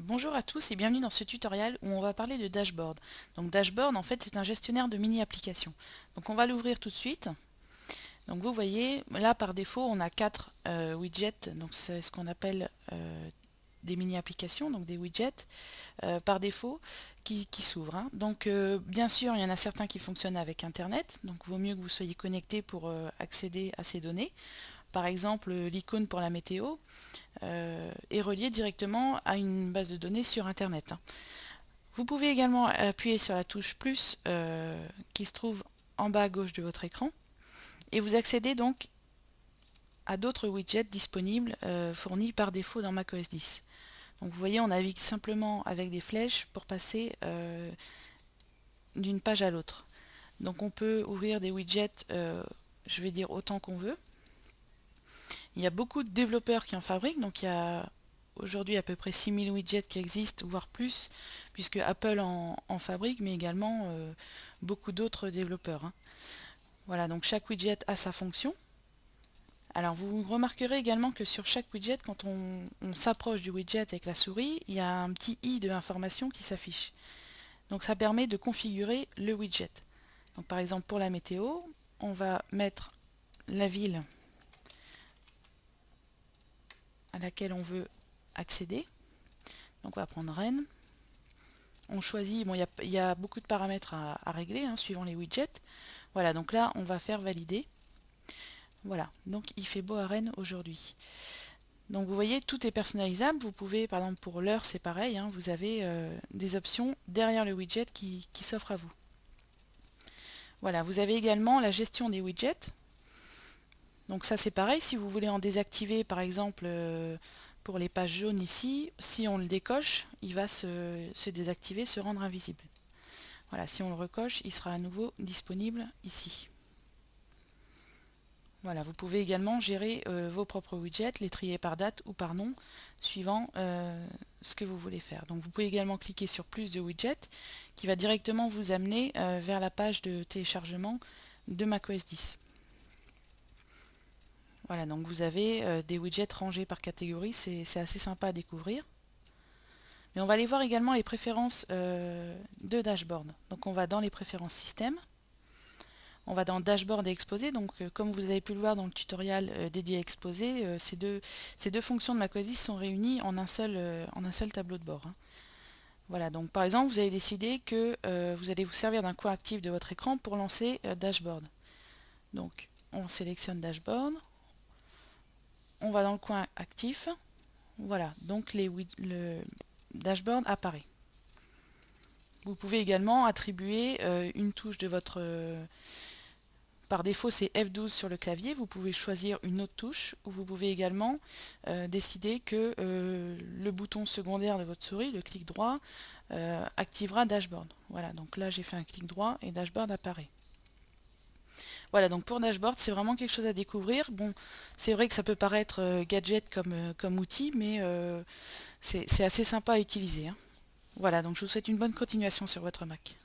Bonjour à tous et bienvenue dans ce tutoriel où on va parler de dashboard. Donc dashboard en fait c'est un gestionnaire de mini-applications. Donc on va l'ouvrir tout de suite. Donc vous voyez là par défaut on a 4 widgets, donc c'est ce qu'on appelle des mini-applications, donc des widgets par défaut qui s'ouvrent, hein. Donc bien sûr il y en a certains qui fonctionnent avec internet, donc vaut mieux que vous soyez connecté pour accéder à ces données. Par exemple l'icône pour la météo est relié directement à une base de données sur internet, hein. Vous pouvez également appuyer sur la touche plus qui se trouve en bas à gauche de votre écran et vous accédez donc à d'autres widgets disponibles fournis par défaut dans macOS 10. Donc vous voyez on navigue simplement avec des flèches pour passer d'une page à l'autre. Donc on peut ouvrir des widgets, je vais dire autant qu'on veut. Il y a beaucoup de développeurs qui en fabriquent, donc il y a aujourd'hui à peu près 6000 widgets qui existent, voire plus, puisque Apple en fabrique, mais également beaucoup d'autres développeurs, hein. Voilà, donc chaque widget a sa fonction. Alors vous remarquerez également que sur chaque widget, quand on s'approche du widget avec la souris, il y a un petit i de information qui s'affiche. Donc ça permet de configurer le widget. Donc par exemple pour la météo, on va mettre la ville à laquelle on veut accéder. Donc on va prendre Rennes. On choisit, bon il y a beaucoup de paramètres à régler, hein, suivant les widgets. Voilà, donc là on va faire valider. Voilà, donc il fait beau à Rennes aujourd'hui. Donc vous voyez, tout est personnalisable. Vous pouvez, par exemple pour l'heure c'est pareil, hein, vous avez des options derrière le widget qui s'offrent à vous. Voilà, vous avez également la gestion des widgets. Donc ça c'est pareil, si vous voulez en désactiver par exemple pour les pages jaunes ici, si on le décoche, il va se désactiver, se rendre invisible. Voilà, si on le recoche, il sera à nouveau disponible ici. Voilà, vous pouvez également gérer vos propres widgets, les trier par date ou par nom, suivant ce que vous voulez faire. Donc vous pouvez également cliquer sur plus de widgets, qui va directement vous amener vers la page de téléchargement de macOS 10. Voilà, donc vous avez des widgets rangés par catégorie, c'est assez sympa à découvrir. Mais on va aller voir également les préférences de dashboard. Donc on va dans les préférences système, on va dans dashboard et exposé. Donc comme vous avez pu le voir dans le tutoriel dédié à exposé, ces deux fonctions de macOS 10 sont réunies en un seul tableau de bord, hein. Voilà, donc par exemple vous avez décidé que vous allez vous servir d'un coin actif de votre écran pour lancer dashboard. Donc on sélectionne dashboard, on va dans le coin actif, voilà, donc le dashboard apparaît. Vous pouvez également attribuer une touche de votre... par défaut c'est F12 sur le clavier, vous pouvez choisir une autre touche, ou vous pouvez également décider que le bouton secondaire de votre souris, le clic droit, activera dashboard. Voilà, donc là j'ai fait un clic droit et dashboard apparaît. Voilà, donc pour dashboard c'est vraiment quelque chose à découvrir. Bon, c'est vrai que ça peut paraître gadget comme outil, mais c'est assez sympa à utiliser, hein. Voilà, donc je vous souhaite une bonne continuation sur votre Mac.